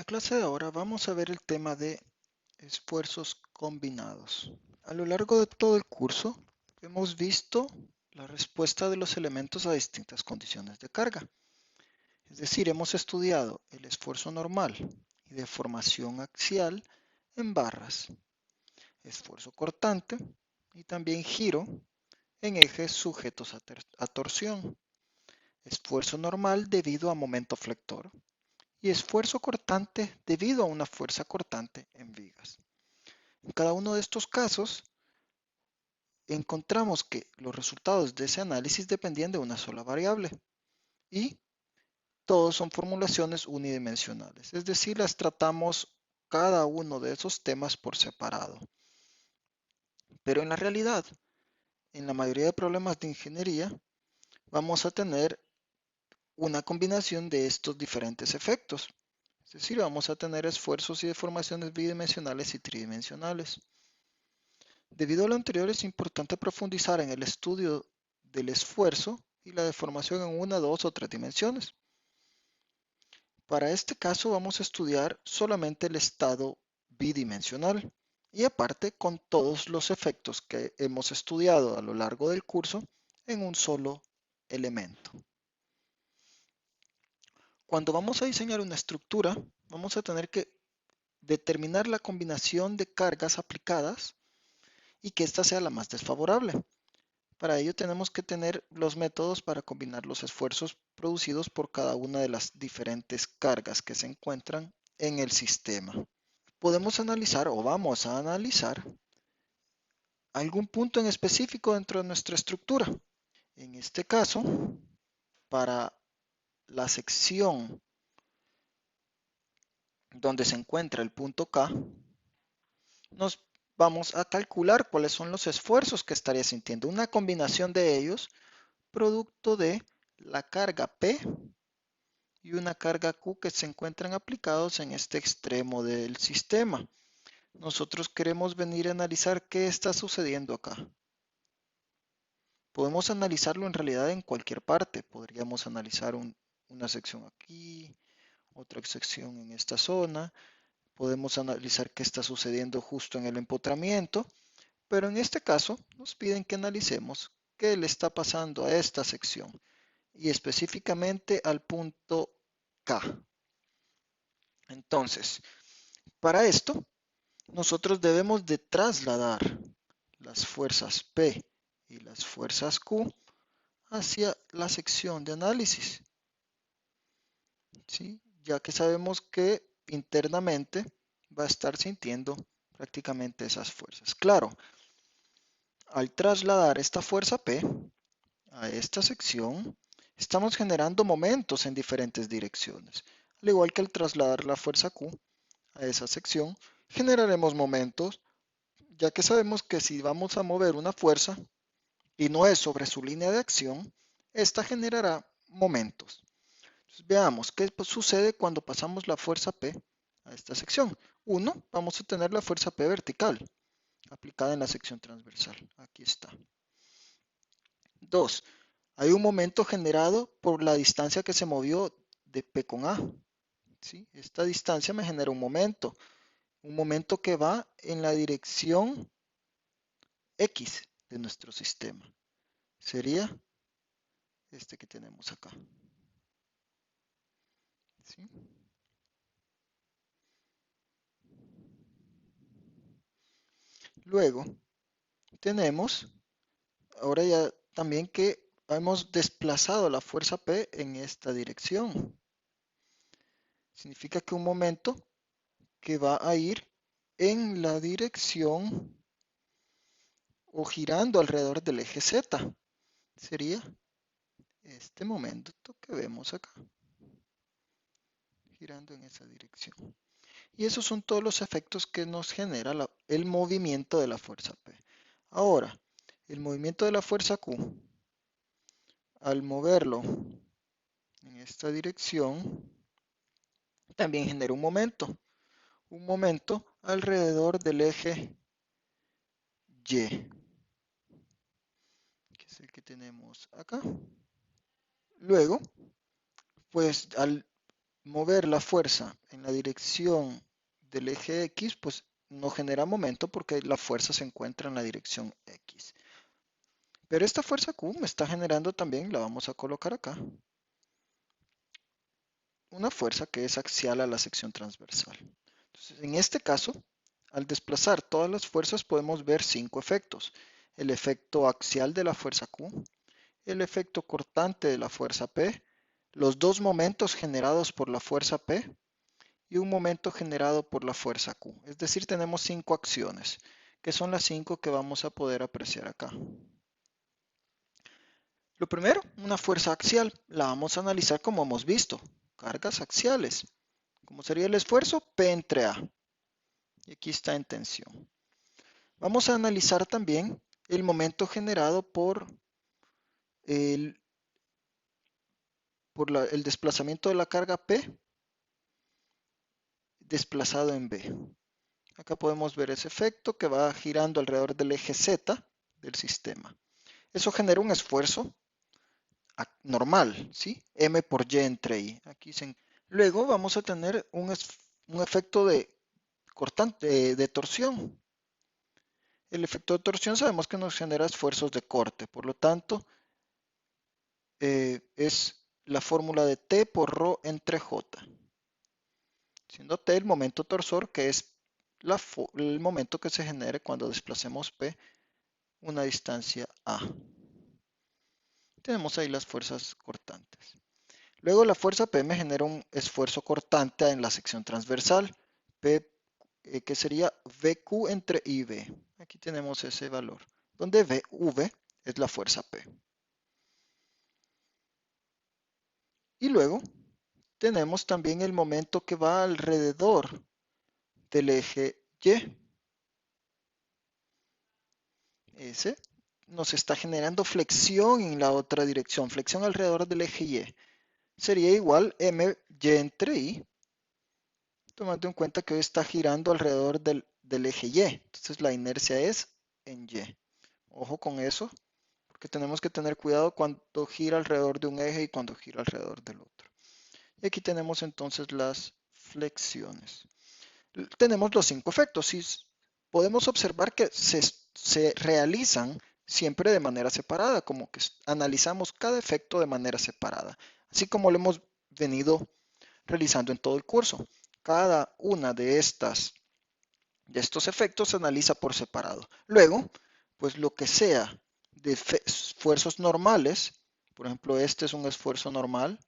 clase de ahora vamos a ver el tema de esfuerzos combinados. A lo largo de todo el curso hemos visto la respuesta de los elementos a distintas condiciones de carga. Es decir, hemos estudiado el esfuerzo normal y deformación axial en barras, esfuerzo cortante y también giro en ejes sujetos a torsión, esfuerzo normal debido a momento flector y esfuerzo cortante debido a una fuerza cortante en vigas. En cada uno de estos casos, encontramos que los resultados de ese análisis dependían de una sola variable y todos son formulaciones unidimensionales, es decir, las tratamos cada uno de esos temas por separado. Pero en la realidad, en la mayoría de problemas de ingeniería, vamos a tener una combinación de estos diferentes efectos. Es decir, vamos a tener esfuerzos y deformaciones bidimensionales y tridimensionales. Debido a lo anterior, es importante profundizar en el estudio del esfuerzo y la deformación en una, dos o tres dimensiones. Para este caso vamos a estudiar solamente el estado bidimensional y aparte con todos los efectos que hemos estudiado a lo largo del curso en un solo elemento. Cuando vamos a diseñar una estructura, vamos a tener que determinar la combinación de cargas aplicadas y que ésta sea la más desfavorable. Para ello tenemos que tener los métodos para combinar los esfuerzos producidos por cada una de las diferentes cargas que se encuentran en el sistema. Podemos analizar o vamos a analizar algún punto en específico dentro de nuestra estructura. En este caso, para la sección donde se encuentra el punto K, nos vamos a calcular cuáles son los esfuerzos que estaría sintiendo. Una combinación de ellos, producto de la carga P y una carga Q que se encuentran aplicados en este extremo del sistema. Nosotros queremos venir a analizar qué está sucediendo acá. Podemos analizarlo en realidad en cualquier parte. Podríamos analizar una sección aquí, otra sección en esta zona. Podemos analizar qué está sucediendo justo en el empotramiento. Pero en este caso nos piden que analicemos qué le está pasando a esta sección y específicamente al punto K. Entonces, para esto, nosotros debemos de trasladar las fuerzas P y las fuerzas Q hacia la sección de análisis, ¿sí? Ya que sabemos que internamente va a estar sintiendo prácticamente esas fuerzas. Claro, al trasladar esta fuerza P a esta sección, estamos generando momentos en diferentes direcciones. Al igual que al trasladar la fuerza Q a esa sección, generaremos momentos, ya que sabemos que si vamos a mover una fuerza y no es sobre su línea de acción, esta generará momentos. Entonces, veamos qué sucede cuando pasamos la fuerza P a esta sección. 1, vamos a tener la fuerza P vertical aplicada en la sección transversal. Aquí está. 2, hay un momento generado por la distancia que se movió de P con A. ¿Sí? Esta distancia me genera un momento que va en la dirección X de nuestro sistema. Sería este que tenemos acá. ¿Sí? Luego tenemos, ahora ya también que hemos desplazado la fuerza P en esta dirección. Significa que un momento que va a ir en la dirección o girando alrededor del eje Z. Sería este momento que vemos acá, girando en esa dirección. Y esos son todos los efectos que nos genera el movimiento de la fuerza P. Ahora, el movimiento de la fuerza Q, al moverlo en esta dirección, también genera un momento alrededor del eje Y, que es el que tenemos acá. Luego, pues al mover la fuerza en la dirección del eje X, pues no genera momento porque la fuerza se encuentra en la dirección X. Pero esta fuerza Q me está generando también, la vamos a colocar acá, una fuerza que es axial a la sección transversal. Entonces, en este caso, al desplazar todas las fuerzas podemos ver 5 efectos. El efecto axial de la fuerza Q, el efecto cortante de la fuerza P, los dos momentos generados por la fuerza P y un momento generado por la fuerza Q. Es decir, tenemos 5 acciones, que son las 5 que vamos a poder apreciar acá. Lo primero, una fuerza axial. La vamos a analizar como hemos visto. Cargas axiales. ¿Cómo sería el esfuerzo? P entre A. Y aquí está en tensión. Vamos a analizar también el momento generado por el, el desplazamiento de la carga P desplazado en B. Acá podemos ver ese efecto que va girando alrededor del eje Z del sistema. Eso genera un esfuerzo normal, ¿sí? M por Y entre I. Luego vamos a tener un efecto de cortante, de torsión. El efecto de torsión sabemos que nos genera esfuerzos de corte, por lo tanto, es la fórmula de T por ρ entre J, siendo T el momento torsor, que es el momento que se genere cuando desplacemos P una distancia A. Tenemos ahí las fuerzas cortantes. Luego la fuerza P me genera un esfuerzo cortante en la sección transversal, P, que sería VQ entre IV. Aquí tenemos ese valor, donde V es la fuerza P. Y luego tenemos también el momento que va alrededor del eje Y. Ese nos está generando flexión en la otra dirección, flexión alrededor del eje Y. Sería igual MY entre I, tomando en cuenta que hoy está girando alrededor del eje Y. Entonces la inercia es en Y. Ojo con eso, porque tenemos que tener cuidado cuando gira alrededor de un eje y cuando gira alrededor del otro. Y aquí tenemos entonces las flexiones. Tenemos los 5 efectos y podemos observar que se realizan siempre de manera separada, como que analizamos cada efecto de manera separada, así como lo hemos venido realizando en todo el curso. Cada una de estos efectos se analiza por separado. Luego, pues lo que sea de esfuerzos normales, por ejemplo, este es un esfuerzo normal.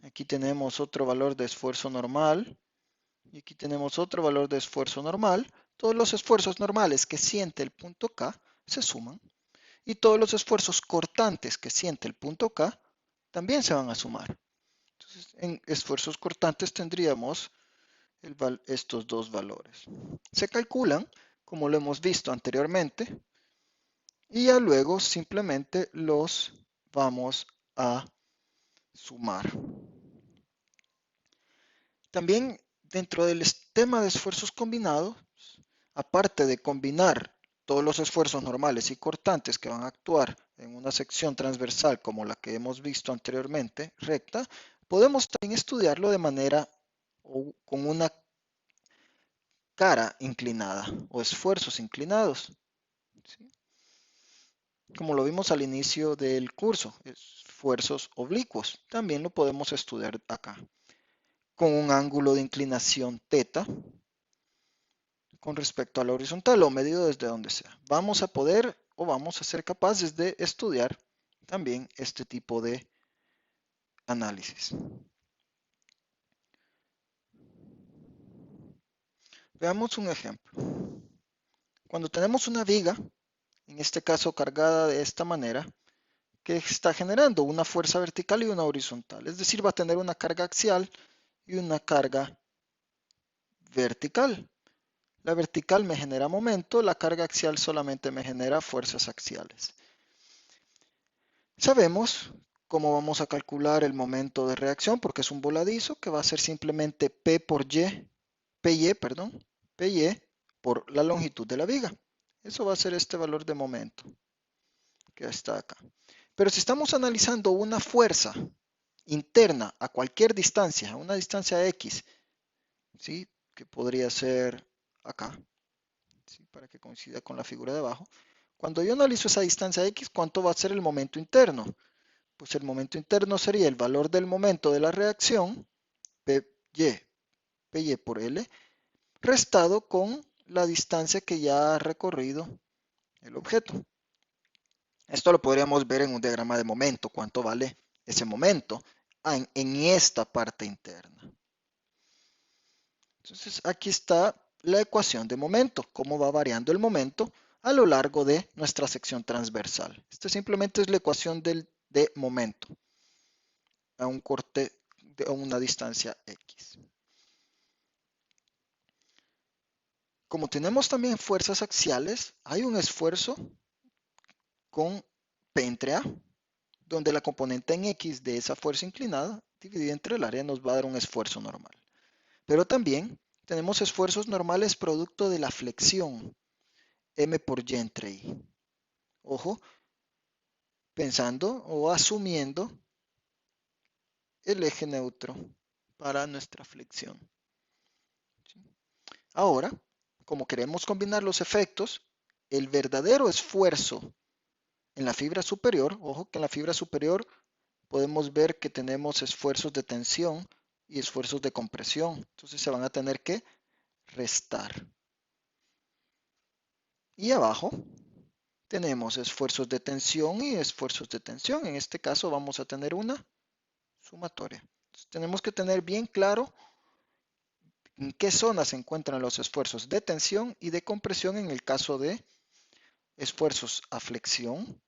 Aquí tenemos otro valor de esfuerzo normal. Y aquí tenemos otro valor de esfuerzo normal. Todos los esfuerzos normales que siente el punto K se suman. Y todos los esfuerzos cortantes que siente el punto K también se van a sumar. Entonces, en esfuerzos cortantes tendríamos estos dos valores. Se calculan, como lo hemos visto anteriormente, y ya luego simplemente los vamos a sumar. También dentro del tema de esfuerzos combinados, aparte de combinar todos los esfuerzos normales y cortantes que van a actuar en una sección transversal como la que hemos visto anteriormente, recta, podemos también estudiarlo de manera o con una cara inclinada o esfuerzos inclinados, ¿sí? Como lo vimos al inicio del curso, esfuerzos oblicuos, también lo podemos estudiar acá, con un ángulo de inclinación θ con respecto a la horizontal o medido desde donde sea. Vamos a poder o vamos a ser capaces de estudiar también este tipo de análisis. Veamos un ejemplo. Cuando tenemos una viga, en este caso cargada de esta manera, que está generando una fuerza vertical y una horizontal, es decir, va a tener una carga axial y una carga vertical. La vertical me genera momento, la carga axial solamente me genera fuerzas axiales. Sabemos cómo vamos a calcular el momento de reacción porque es un voladizo que va a ser simplemente P por Y, PY por la longitud de la viga. Eso va a ser este valor de momento que está acá. Pero si estamos analizando una fuerza interna a cualquier distancia, a una distancia X, ¿sí? Que podría ser acá, ¿sí? Para que coincida con la figura de abajo. Cuando yo analizo esa distancia X, ¿cuánto va a ser el momento interno? Pues el momento interno sería el valor del momento de la reacción, PY por L, restado con la distancia que ya ha recorrido el objeto. Esto lo podríamos ver en un diagrama de momento, cuánto vale ese momento en esta parte interna. Entonces aquí está la ecuación de momento, cómo va variando el momento a lo largo de nuestra sección transversal. Esta simplemente es la ecuación de momento a un corte de una distancia X. Como tenemos también fuerzas axiales, hay un esfuerzo con P entre A, donde la componente en X de esa fuerza inclinada dividida entre el área nos va a dar un esfuerzo normal. Pero también tenemos esfuerzos normales producto de la flexión, M por Y entre I. Ojo, pensando o asumiendo el eje neutro para nuestra flexión. Ahora, como queremos combinar los efectos, el verdadero esfuerzo en la fibra superior, ojo que en la fibra superior podemos ver que tenemos esfuerzos de tensión y esfuerzos de compresión. Entonces se van a tener que restar. Y abajo tenemos esfuerzos de tensión y esfuerzos de tensión. En este caso vamos a tener una sumatoria. Entonces, tenemos que tener bien claro en qué zona se encuentran los esfuerzos de tensión y de compresión en el caso de esfuerzos a flexión.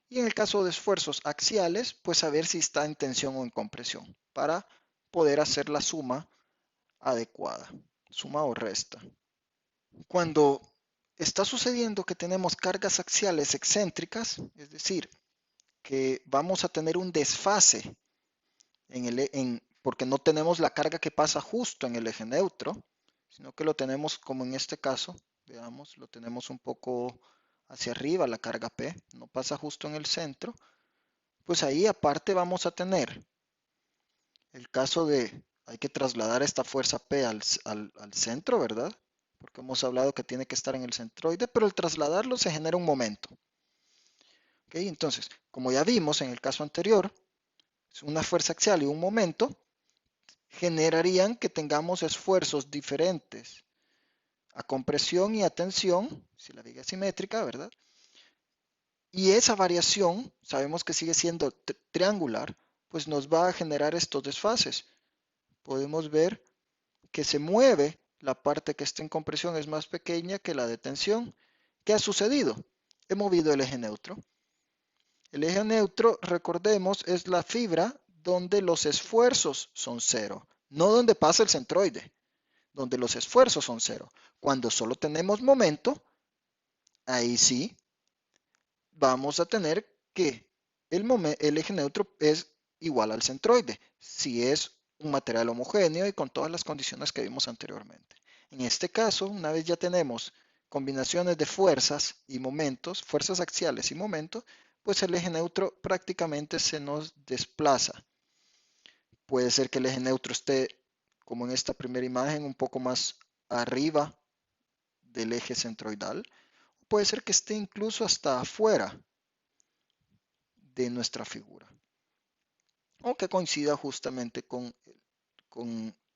Y en el caso de esfuerzos axiales, pues saber si está en tensión o en compresión para poder hacer la suma adecuada, suma o resta. Cuando está sucediendo que tenemos cargas axiales excéntricas, es decir, que vamos a tener un desfase porque no tenemos la carga que pasa justo en el eje neutro, sino que lo tenemos como en este caso, veamos, lo tenemos un poco hacia arriba, la carga P, no pasa justo en el centro, pues ahí aparte vamos a tener el caso de, hay que trasladar esta fuerza P al centro, ¿verdad? Porque hemos hablado que tiene que estar en el centroide, pero al trasladarlo se genera un momento. ¿Ok? Entonces, como ya vimos en el caso anterior, una fuerza axial y un momento generarían que tengamos esfuerzos diferentes a compresión y a tensión, si la viga es simétrica, ¿verdad? Y esa variación, sabemos que sigue siendo triangular, pues nos va a generar estos desfases. Podemos ver que se mueve, la parte que está en compresión es más pequeña que la de tensión. ¿Qué ha sucedido? He movido el eje neutro. El eje neutro, recordemos, es la fibra donde los esfuerzos son cero, no donde pasa el centroide, donde los esfuerzos son cero. Cuando solo tenemos momento, ahí sí vamos a tener que el eje neutro es igual al centroide, si es un material homogéneo y con todas las condiciones que vimos anteriormente. En este caso, una vez ya tenemos combinaciones de fuerzas y momentos, fuerzas axiales y momentos, pues el eje neutro prácticamente se nos desplaza. Puede ser que el eje neutro esté, como en esta primera imagen, un poco más arriba del eje centroidal. Puede ser que esté incluso hasta afuera de nuestra figura, o que coincida justamente con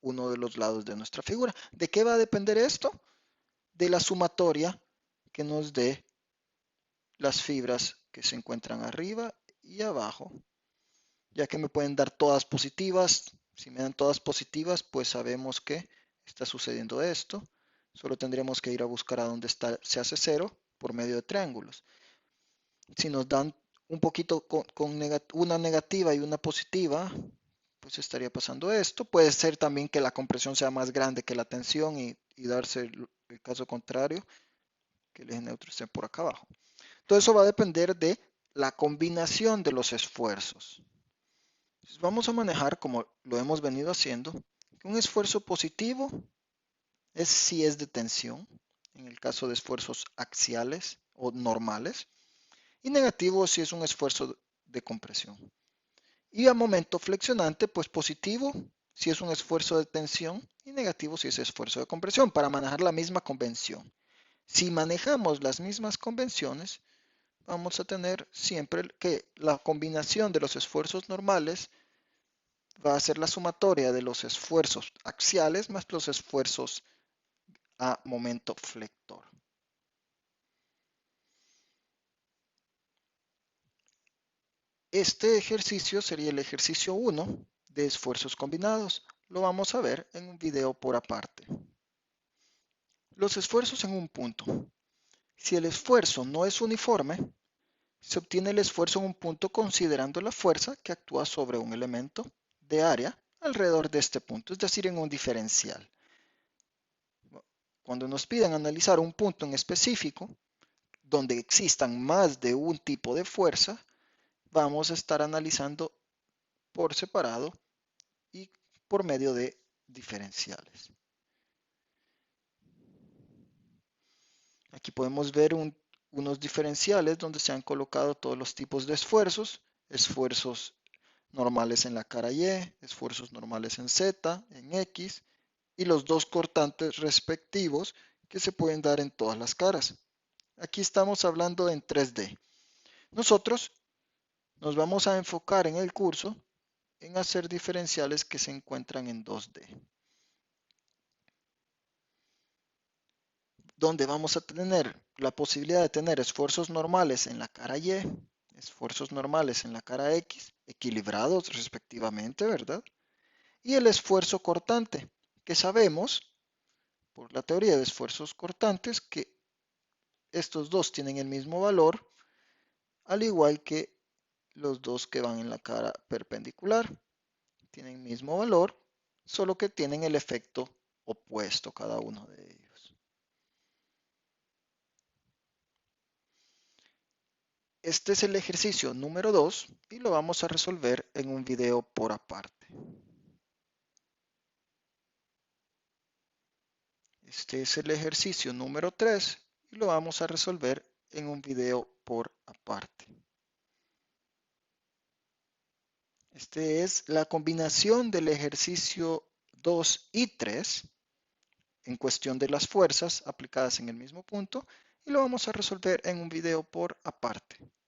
uno de los lados de nuestra figura. ¿De qué va a depender esto? De la sumatoria que nos dé las fibras que se encuentran arriba y abajo, ya que me pueden dar todas positivas. Si me dan todas positivas, pues sabemos que está sucediendo esto. Solo tendremos que ir a buscar a dónde está, se hace cero por medio de triángulos. Si nos dan un poquito con una negativa y una positiva, pues estaría pasando esto. Puede ser también que la compresión sea más grande que la tensión y darse el caso contrario, que el eje neutro esté por acá abajo. Todo eso va a depender de la combinación de los esfuerzos. Entonces vamos a manejar, como lo hemos venido haciendo, un esfuerzo positivo es si es de tensión, en el caso de esfuerzos axiales o normales, y negativo si es un esfuerzo de compresión. Y a momento flexionante, pues positivo si es un esfuerzo de tensión y negativo si es esfuerzo de compresión, para manejar la misma convención. Si manejamos las mismas convenciones, vamos a tener siempre que la combinación de los esfuerzos normales va a ser la sumatoria de los esfuerzos axiales más los esfuerzos a momento flector. Este ejercicio sería el ejercicio 1 de esfuerzos combinados. Lo vamos a ver en un video por aparte. Los esfuerzos en un punto. Si el esfuerzo no es uniforme, se obtiene el esfuerzo en un punto considerando la fuerza que actúa sobre un elemento de área alrededor de este punto, es decir, en un diferencial. Cuando nos piden analizar un punto en específico, donde existan más de un tipo de fuerza, vamos a estar analizando por separado y por medio de diferenciales. Aquí podemos ver unos diferenciales donde se han colocado todos los tipos de esfuerzos, esfuerzos normales en la cara Y, esfuerzos normales en Z, en X, y los dos cortantes respectivos que se pueden dar en todas las caras. Aquí estamos hablando en 3D. Nosotros nos vamos a enfocar en el curso en hacer diferenciales que se encuentran en 2D, donde vamos a tener la posibilidad de tener esfuerzos normales en la cara Y, esfuerzos normales en la cara X, equilibrados respectivamente, ¿verdad? Y el esfuerzo cortante, que sabemos por la teoría de esfuerzos cortantes que estos dos tienen el mismo valor, al igual que los dos que van en la cara perpendicular. Tienen el mismo valor, solo que tienen el efecto opuesto cada uno de ellos. Este es el ejercicio número 2 y lo vamos a resolver en un video por aparte. Este es el ejercicio número 3 y lo vamos a resolver en un video por aparte. Este es la combinación del ejercicio 2 y 3 en cuestión de las fuerzas aplicadas en el mismo punto y lo vamos a resolver en un video por aparte.